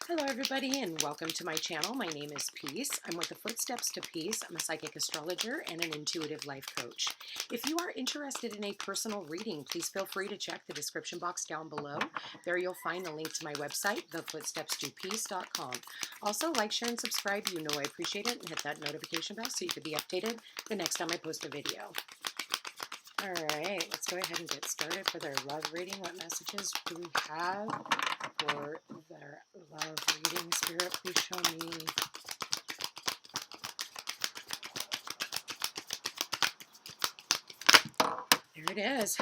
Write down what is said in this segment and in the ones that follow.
Hello everybody and welcome to my channel. My name is Peace. I'm with the Footsteps to Peace. I'm a psychic astrologer and an intuitive life coach. If you are interested in a personal reading, please feel free to check the description box down below. There you'll find a link to my website, thefootstepstopeace.com. Also, like, share, and subscribe. You know I appreciate it, and hit that notification bell so you can be updated the next time I post a video. All right, let's go ahead and get started for their love reading. What messages do we have for their love reading? Spirit, please show me. There it is.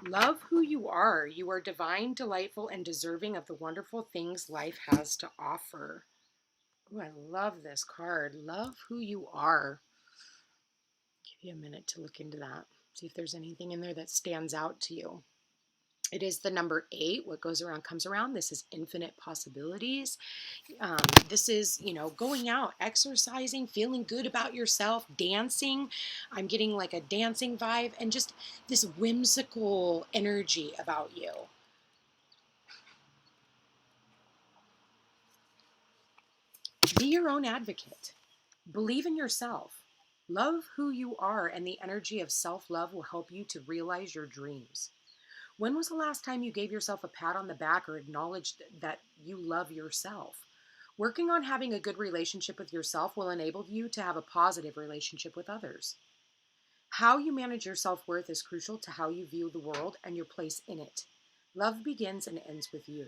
Love who you are. You are divine, delightful, and deserving of the wonderful things life has to offer. Oh, I love this card. Love who you are. Give you a minute to look into that. See if there's anything in there that stands out to you. It is the number 8. What goes around comes around. This is infinite possibilities. This is, going out, exercising, feeling good about yourself, dancing. I'm getting like a dancing vibe and just this whimsical energy about you. Be your own advocate. Believe in yourself. Love who you are, and the energy of self-love will help you to realize your dreams. When was the last time you gave yourself a pat on the back or acknowledged that you love yourself? Working on having a good relationship with yourself will enable you to have a positive relationship with others. How you manage your self-worth is crucial to how you view the world and your place in it. Love begins and ends with you.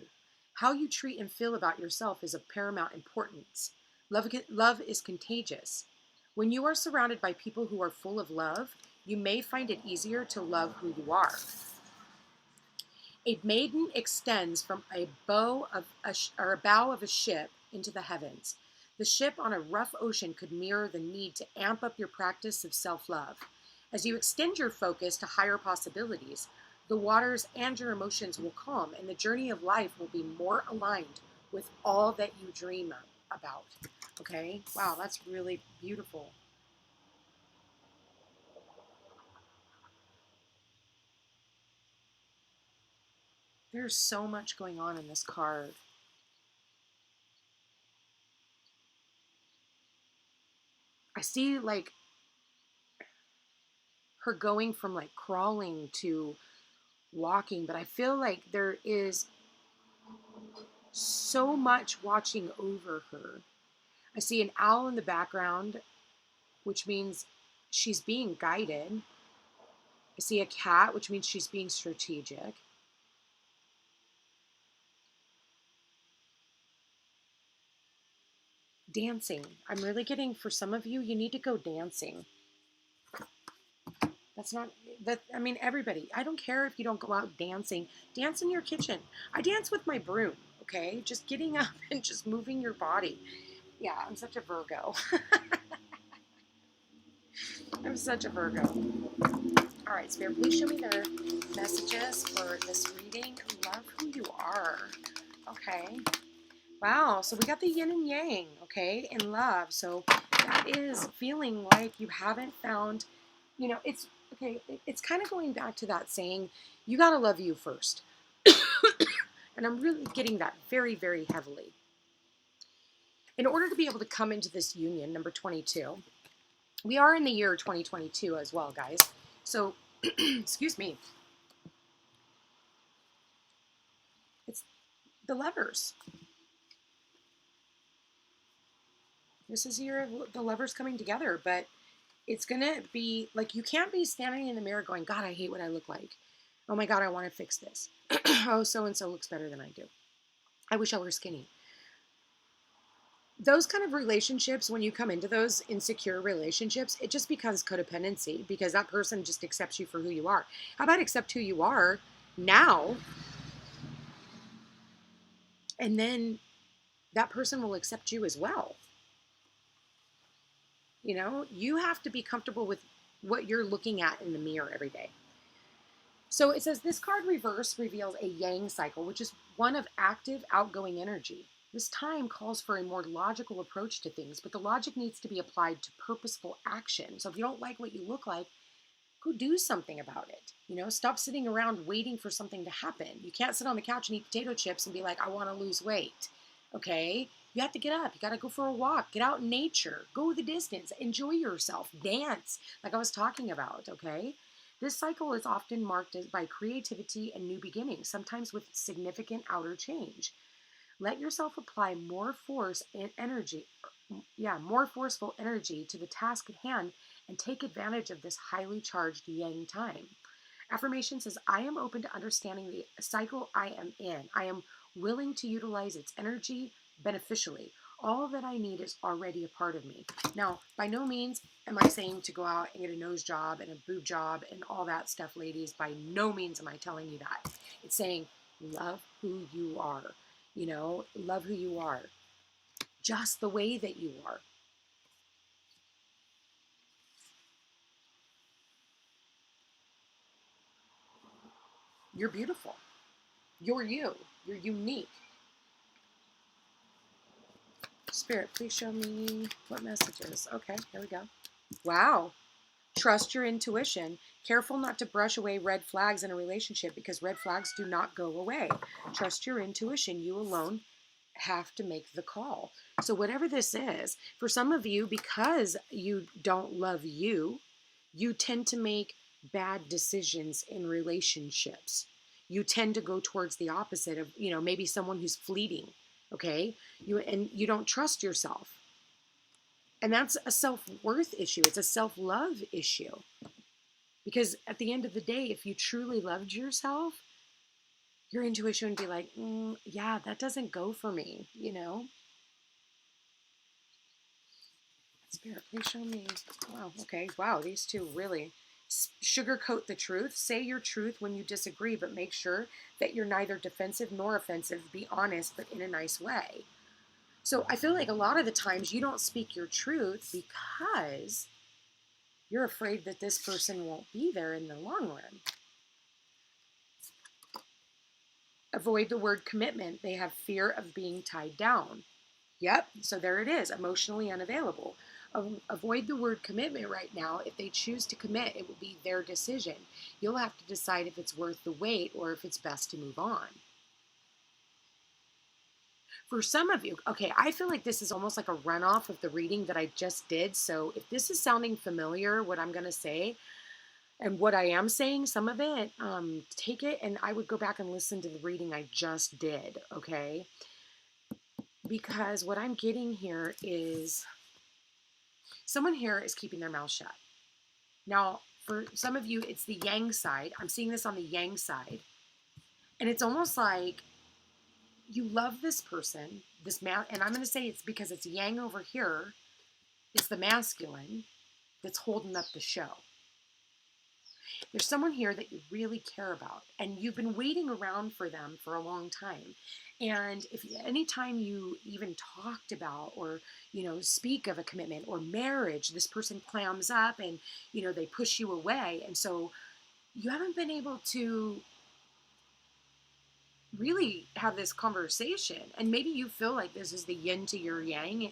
How you treat and feel about yourself is of paramount importance. Love is contagious. When you are surrounded by people who are full of love, you may find it easier to love who you are. A maiden extends from a bow of a ship into the heavens. The ship on a rough ocean could mirror the need to amp up your practice of self-love. As you extend your focus to higher possibilities, the waters and your emotions will calm, and the journey of life will be more aligned with all that you dream about. Okay? Wow, that's really beautiful. There's so much going on in this card. I see like her going from like crawling to walking, but I feel like there is so much watching over her. I see an owl in the background, which means she's being guided. I see a cat, which means she's being strategic. Dancing. I'm really getting, for some of you, you need to go dancing. That's not, I mean, everybody. I don't care if you don't go out dancing. Dance in your kitchen. I dance with my broom, okay? Just getting up and just moving your body. Yeah, I'm such a Virgo. I'm such a Virgo. All right, Spirit, please show me their messages for this reading. Love who you are. Okay. Wow, so we got the yin and yang, okay, in love. So that is feeling like you haven't found, it's, okay, it's kind of going back to that saying, you got to love you first. And I'm really getting that very, very heavily. In order to be able to come into this union, number 22, we are in the year 2022 as well, guys. So, excuse me. It's the Lovers. This is the Lovers coming together, but it's going to be like, you can't be standing in the mirror going, God, I hate what I look like. Oh my God, I want to fix this. Oh, so-and-so looks better than I do. I wish I were skinny. Those kind of relationships, when you come into those insecure relationships, it just becomes codependency because that person just accepts you for who you are. How about accept who you are now, and then that person will accept you as well. You have to be comfortable with what you're looking at in the mirror every day. So it says this card reverse reveals a yang cycle, which is one of active, outgoing energy. This time calls for a more logical approach to things, but the logic needs to be applied to purposeful action. So if you don't like what you look like, go do something about it. Stop sitting around waiting for something to happen. You can't sit on the couch and eat potato chips and be like, I want to lose weight. Okay? You have to get up. You got to go for a walk. Get out in nature. Go the distance. Enjoy yourself. Dance, like I was talking about. Okay? This cycle is often marked by creativity and new beginnings, sometimes with significant outer change. Let yourself apply more force and energy, more forceful energy to the task at hand and take advantage of this highly charged yang time. Affirmation says, I am open to understanding the cycle I am in. I am willing to utilize its energy beneficially. All that I need is already a part of me. Now, by no means am I saying to go out and get a nose job and a boob job and all that stuff, ladies. By no means am I telling you that. It's saying, love who you are. Love who you are. Just the way that you are. You're beautiful. You're you. You're unique. Spirit, please show me what messages. Okay, here we go. Wow. Trust your intuition. Careful not to brush away red flags in a relationship because red flags do not go away. Trust your intuition. You alone have to make the call. So, whatever this is, for some of you, because you don't love you, you tend to make bad decisions in relationships. You tend to go towards the opposite of, maybe someone who's fleeting. Okay. You don't trust yourself. And that's a self-worth issue. It's a self-love issue. Because at the end of the day, if you truly loved yourself, your intuition would be like, yeah, that doesn't go for me. Spirit, please show me. Wow, okay. Wow, these two really sugarcoat the truth. Say your truth when you disagree, but make sure that you're neither defensive nor offensive. Be honest, but in a nice way. So I feel like a lot of the times you don't speak your truth because you're afraid that this person won't be there in the long run. Avoid the word commitment. They have fear of being tied down. Yep, so there it is, emotionally unavailable. Avoid the word commitment right now. If they choose to commit, it will be their decision. You'll have to decide if it's worth the wait or if it's best to move on. For some of you, okay, I feel like this is almost like a runoff of the reading that I just did. So if this is sounding familiar, what I'm going to say, and what I am saying, some of it, take it and I would go back and listen to the reading I just did, okay? Because what I'm getting here is someone here is keeping their mouth shut. Now, for some of you, it's the yang side. I'm seeing this on the yang side. And it's almost like you love this person, this man, and I'm going to say it's because it's yang over here. It's the masculine that's holding up the show. There's someone here that you really care about, and you've been waiting around for them for a long time. And if anytime you even talked about or, speak of a commitment or marriage, this person clams up and, they push you away. And so you haven't been able to really have this conversation. And maybe you feel like this is the yin to your yang,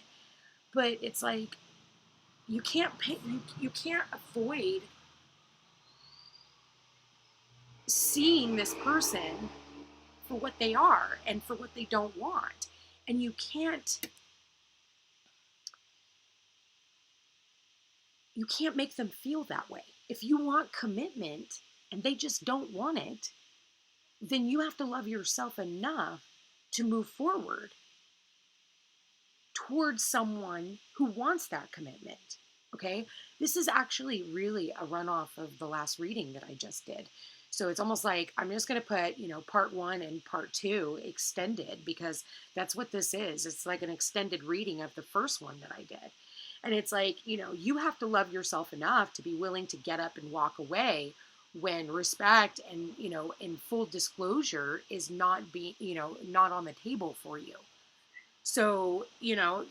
but it's like you can't pay, you can't avoid seeing this person for what they are and for what they don't want. And you can't make them feel that way. If you want commitment and they just don't want it, then you have to love yourself enough to move forward towards someone who wants that commitment. Okay? This is actually really a runoff of the last reading that I just did. So it's almost like I'm just going to put, part 1 and part 2 extended because that's what this is. It's like an extended reading of the first one that I did. And it's like, you have to love yourself enough to be willing to get up and walk away when respect and, in full disclosure is not not on the table for you. So,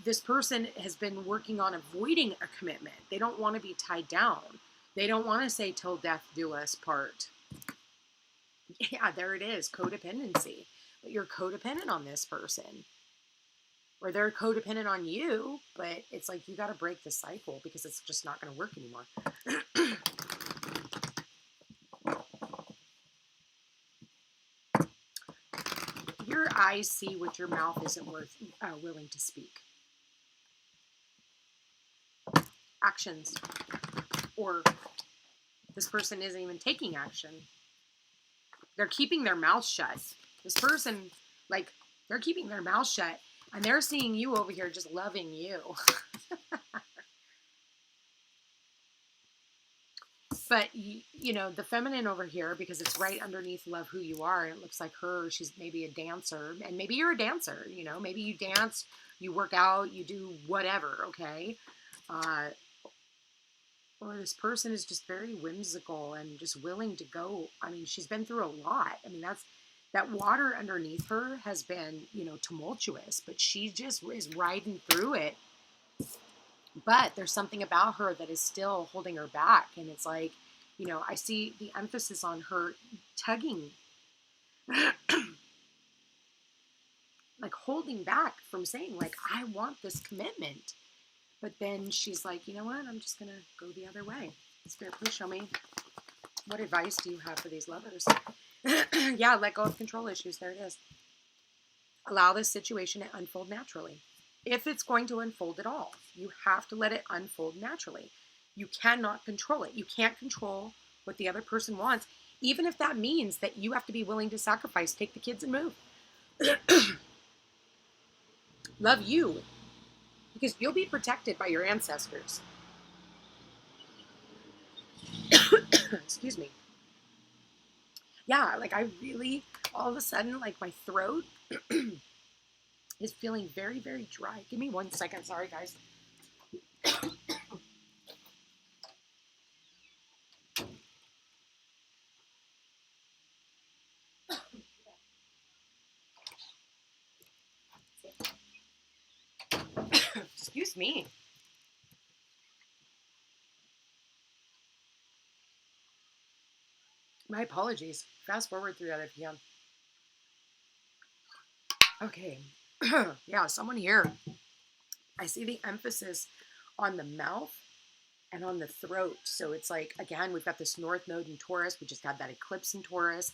this person has been working on avoiding a commitment. They don't want to be tied down. They don't want to say till death do us part. Yeah, there it is, codependency. But you're codependent on this person. Or they're codependent on you, but it's like you got to break the cycle because it's just not going to work anymore. Your eyes see what your mouth isn't willing to speak. Actions. Or this person isn't even taking action. They're keeping their mouth shut. This person, like, they're keeping their mouth shut, and they're seeing you over here just loving you. But, you know, the feminine over here, because it's right underneath love who you are, and it looks like her, she's maybe a dancer, and maybe you're a dancer, you know, maybe you dance, you work out, you do whatever, okay? Or this person is just very whimsical and just willing to go. I mean, she's been through a lot. I mean, that water underneath her has been, you know, tumultuous, but she just is riding through it. But there's something about her that is still holding her back. And it's like, you know, I see the emphasis on her tugging, like holding back from saying, like, I want this commitment. But then she's like, you know what? I'm just going to go the other way. Spirit, please show me. What advice do you have for these lovers? Yeah, let go of control issues. There it is. Allow this situation to unfold naturally. If it's going to unfold at all, you have to let it unfold naturally. You cannot control it. You can't control what the other person wants, even if that means that you have to be willing to sacrifice, take the kids and move. Love you, because you'll be protected by your ancestors. Excuse me. Yeah, like I really, all of a sudden, like my throat is feeling very, very dry. Give me 1 second. Sorry, guys. Excuse me. My apologies. Fast forward through that if you can. Okay. Yeah, someone here. I see the emphasis on the mouth and on the throat. So it's like, again, we've got this North Node in Taurus. We just had that eclipse in Taurus,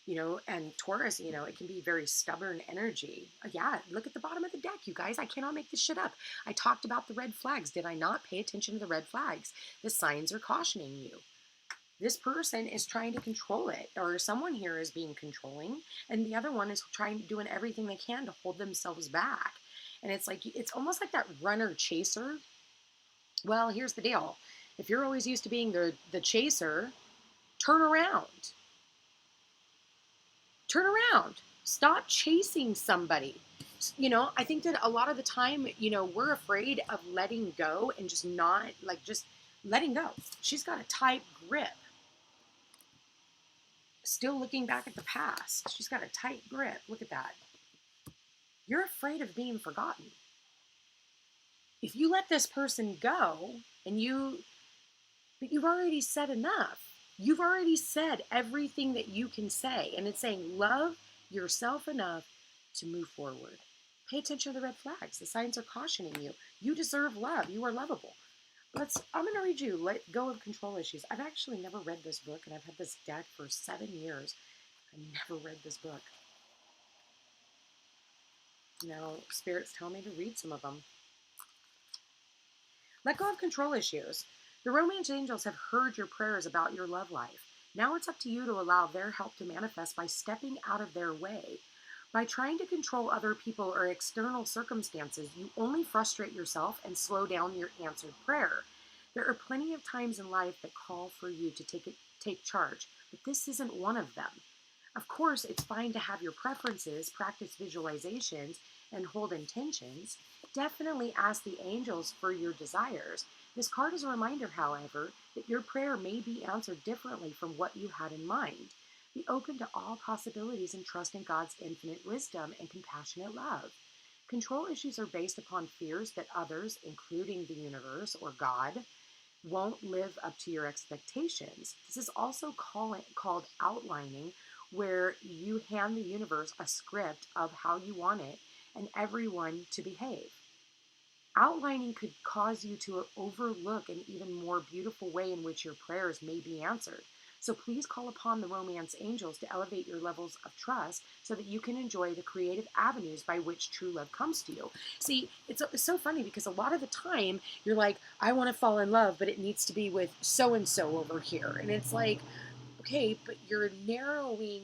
you know, and Taurus, you know, it can be very stubborn energy. Yeah, look at the bottom of the deck, you guys. I cannot make this shit up. I talked about the red flags. Did I not pay attention to the red flags? The signs are cautioning you. This person is trying to control it, or someone here is being controlling, and the other one is doing everything they can to hold themselves back. And it's like, it's almost like that runner chaser. Well, here's the deal. If you're always used to being the chaser, turn around. Turn around. Stop chasing somebody. You know, I think that a lot of the time, you know, we're afraid of letting go and just not, like, just letting go. She's got a tight grip. Still looking back at the past. She's got a tight grip. Look at that. You're afraid of being forgotten. If you let this person go and but you've already said enough. You've already said everything that you can say. And it's saying, love yourself enough to move forward. Pay attention to the red flags. The signs are cautioning you. You deserve love. You are lovable. I'm going to read you Let Go of Control Issues. I've actually never read this book, and I've had this deck for 7 years. I never read this book. Now, spirits tell me to read some of them. Let go of control issues. The romance angels have heard your prayers about your love life. Now it's up to you to allow their help to manifest by stepping out of their way. By trying to control other people or external circumstances, you only frustrate yourself and slow down your answered prayer. There are plenty of times in life that call for you to take charge, but this isn't one of them. Of course, it's fine to have your preferences, practice visualizations, and hold intentions. Definitely ask the angels for your desires. This card is a reminder, however, that your prayer may be answered differently from what you had in mind. Be open to all possibilities and trust in God's infinite wisdom and compassionate love. Control issues are based upon fears that others, including the universe or God, won't live up to your expectations. This is also called outlining, where you hand the universe a script of how you want it and everyone to behave. Outlining could cause you to overlook an even more beautiful way in which your prayers may be answered. So please call upon the romance angels to elevate your levels of trust so that you can enjoy the creative avenues by which true love comes to you. See, it's so funny because a lot of the time you're like, I want to fall in love, but it needs to be with so and so over here. And it's like, okay, but you're narrowing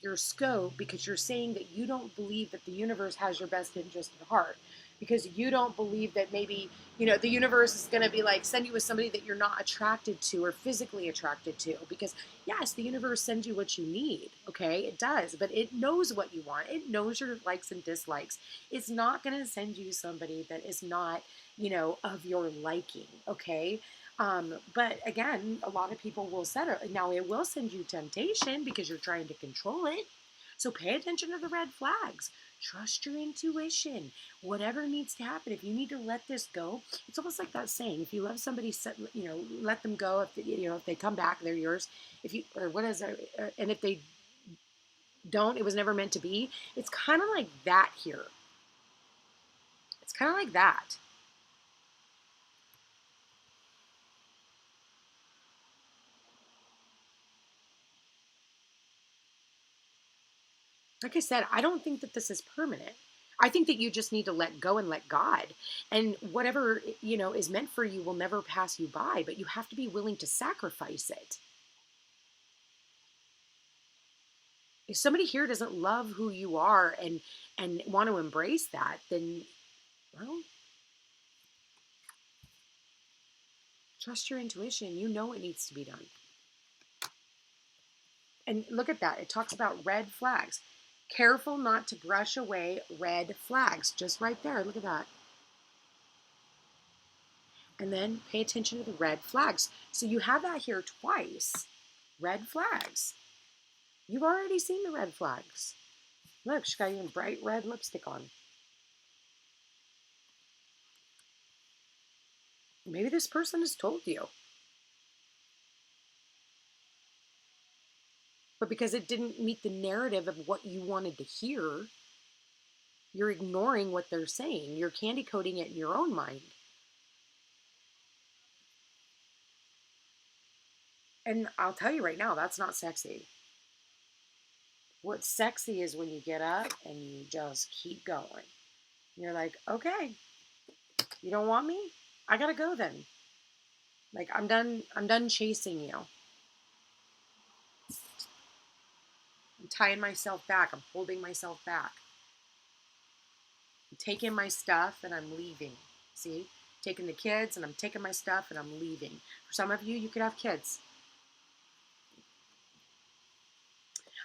your scope because you're saying that you don't believe that the universe has your best interest at heart, because you don't believe that maybe, the universe is going to be like send you with somebody that you're not attracted to or physically attracted to. Because yes, the universe sends you what you need. Okay, it does, but it knows what you want. It knows your likes and dislikes. It's not going to send you somebody that is not, of your liking. Okay. But again, a lot of people will settle. Now, it will send you temptation because you're trying to control it. So pay attention to the red flags. Trust your intuition. Whatever needs to happen, if you need to let this go, it's almost like that saying: if you love somebody, let them go. If they come back, they're yours. If you, or what is it? And if they don't, it was never meant to be. It's kind of like that here. It's kind of like that. Like I said, I don't think that this is permanent. I think that you just need to let go and let God. And whatever, is meant for you will never pass you by, but you have to be willing to sacrifice it. If somebody here doesn't love who you are and want to embrace that, then, well, trust your intuition. You know what needs to be done. And look at that. It talks about red flags. Careful not to brush away red flags. Just right there. Look at that. And then pay attention to the red flags. So you have that here twice. Red flags. You've already seen the red flags. Look, she's got even bright red lipstick on. Maybe this person has told you. But because it didn't meet the narrative of what you wanted to hear, you're ignoring what they're saying. You're candy coating it in your own mind. And I'll tell you right now, that's not sexy. What's sexy is when you get up and you just keep going. You're like, okay, you don't want me? I gotta go then. Like, I'm done chasing you. I'm tying myself back. I'm holding myself back. I'm taking my stuff and I'm leaving. See? Taking the kids and I'm taking my stuff and I'm leaving. For some of you, you could have kids.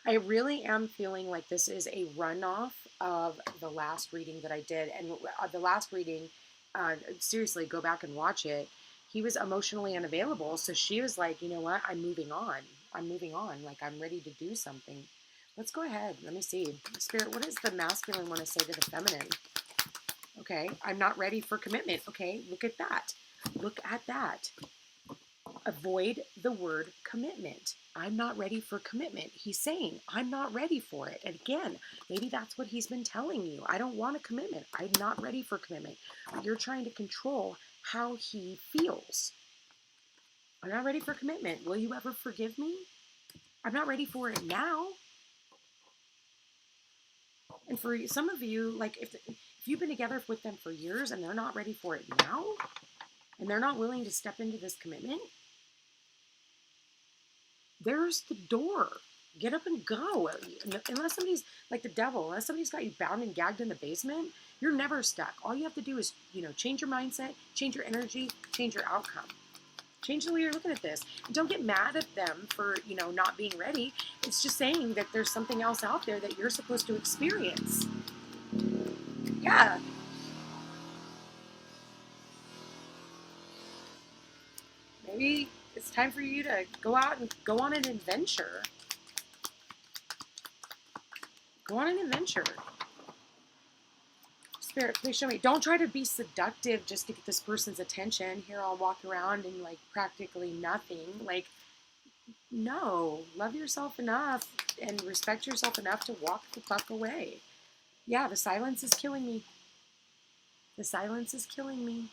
I really am feeling like this is a runoff of the last reading that I did. And the last reading, seriously, go back and watch it. He was emotionally unavailable. So she was like, you know what? I'm moving on. I'm moving on. Like, I'm ready to do something. Let's go ahead. Let me see. Spirit, what does the masculine want to say to the feminine? Okay. I'm not ready for commitment. Okay. Look at that. Look at that. Avoid the word commitment. I'm not ready for commitment. He's saying, I'm not ready for it. And again, maybe that's what he's been telling you. I don't want a commitment. I'm not ready for commitment. But you're trying to control how he feels. I'm not ready for commitment. Will you ever forgive me? I'm not ready for it now. And for some of you, like if you've been together with them for years and they're not ready for it now, and they're not willing to step into this commitment, there's the door. Get up and go. Unless somebody's like the devil, unless somebody's got you bound and gagged in the basement, you're never stuck. All you have to do is, change your mindset, change your energy, change your outcome. Change the way you're looking at this. And don't get mad at them for, not being ready. It's just saying that there's something else out there that you're supposed to experience. Yeah. Maybe it's time for you to go out and go on an adventure. Go on an adventure. Spirit, please show me. Don't try to be seductive just to get this person's attention. Here I'll walk around and like practically nothing. Like, no. Love yourself enough and respect yourself enough to walk the fuck away. Yeah, the silence is killing me. The silence is killing me.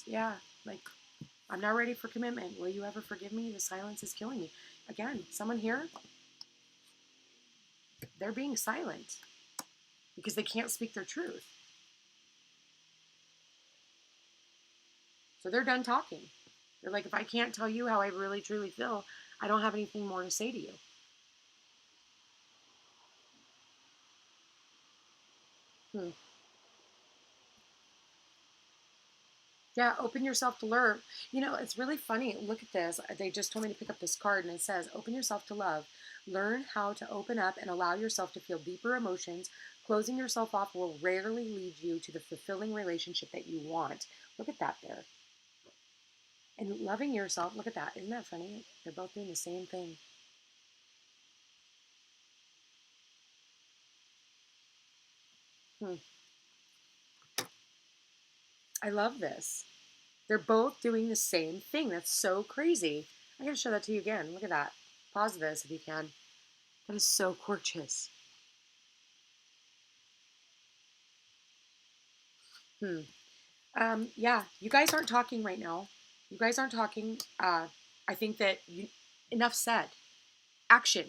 Yeah, like, I'm not ready for commitment. Will you ever forgive me? The silence is killing me. Again, someone here, they're being silent because they can't speak their truth. So they're done talking. They're like, if I can't tell you how I really truly feel, I don't have anything more to say to you. Hmm. Yeah, open yourself to love. You know, it's really funny. Look at this. They just told me to pick up this card, and it says, open yourself to love. Learn how to open up and allow yourself to feel deeper emotions. Closing yourself off will rarely lead you to the fulfilling relationship that you want. Look at that there. And loving yourself, look at that. Isn't that funny? They're both doing the same thing. Hmm. I love this. They're both doing the same thing. That's so crazy. I gotta show that to you again. Look at that. Pause this if you can. That is so gorgeous. Hmm. Yeah, you guys aren't talking right now. You guys aren't talking. I think that enough said. Action.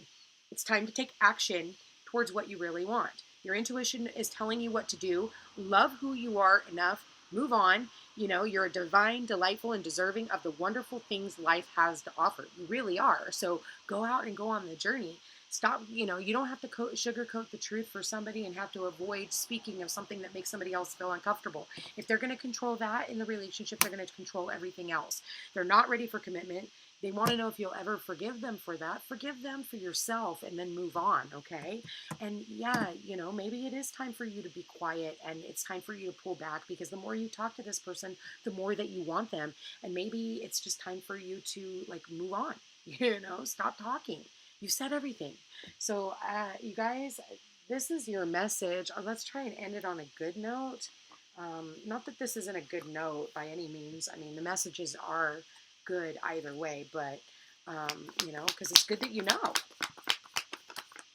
It's time to take action towards what you really want. Your intuition is telling you what to do. Love who you are enough. Move on. You know, you're a divine, delightful, and deserving of the wonderful things life has to offer. You really are. So go out and go on the journey. Stop, you know, you don't have to sugarcoat the truth for somebody and have to avoid speaking of something that makes somebody else feel uncomfortable. If they're going to control that in the relationship, they're going to control everything else. They're not ready for commitment. They want to know if you'll ever forgive them for that. Forgive them for yourself and then move on, okay? And yeah, you know, maybe it is time for you to be quiet and it's time for you to pull back because the more you talk to this person, the more that you want them. And maybe it's just time for you to like move on, you know, stop talking. You said everything. So, you guys, this is your message. Let's try and end it on a good note. Not that this isn't a good note by any means. I mean, the messages are good either way, but you know, because it's good that you know.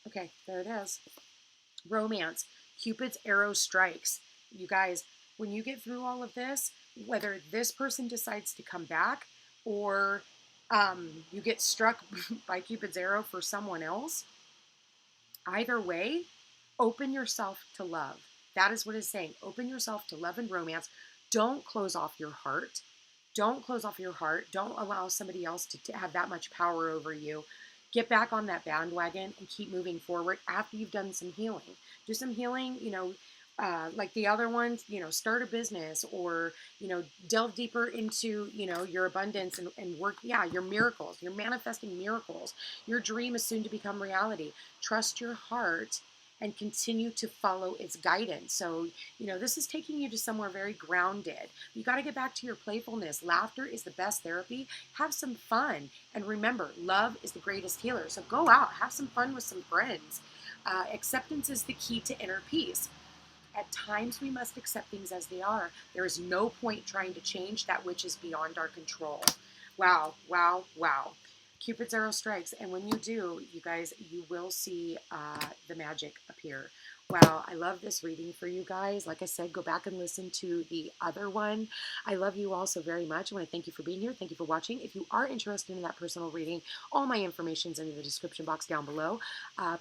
Okay, there it is. Romance. Cupid's arrow strikes. You guys, when you get through all of this, whether this person decides to come back or you get struck by Cupid's arrow for someone else, either way, open yourself to love. That is what it's saying. Open yourself to love and romance. Don't close off your heart. Don't close off your heart. Don't allow somebody else to have that much power over you. Get back on that bandwagon and keep moving forward after you've done some healing. Do some healing, you know, like the other ones, you know, start a business or, you know, delve deeper into, you know, your abundance and work. Yeah, your miracles. You're manifesting miracles. Your dream is soon to become reality. Trust your heart and continue to follow its guidance. So, you know, this is taking you to somewhere very grounded. You got to get back to your playfulness. Laughter is the best therapy. Have some fun. And remember, love is the greatest healer. So go out, have some fun with some friends. Acceptance is the key to inner peace. At times, we must accept things as they are. There is no point trying to change that which is beyond our control. Wow, wow, wow. Cupid's arrow strikes, and when you do, you guys, you will see the magic appear. Wow, I love this reading for you guys. Like I said, go back and listen to the other one. I love you all so very much. I want to thank you for being here. Thank you for watching. If you are interested in that personal reading, all my information is in the description box down below.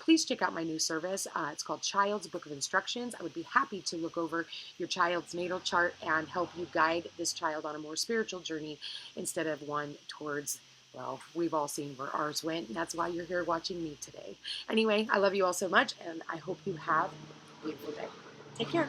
Please check out my new service. It's called Child's Book of Instructions. I would be happy to look over your child's natal chart and help you guide this child on a more spiritual journey instead of one towards, well, we've all seen where ours went, and that's why you're here watching me today. Anyway, I love you all so much, and I hope you have a beautiful day. Take care.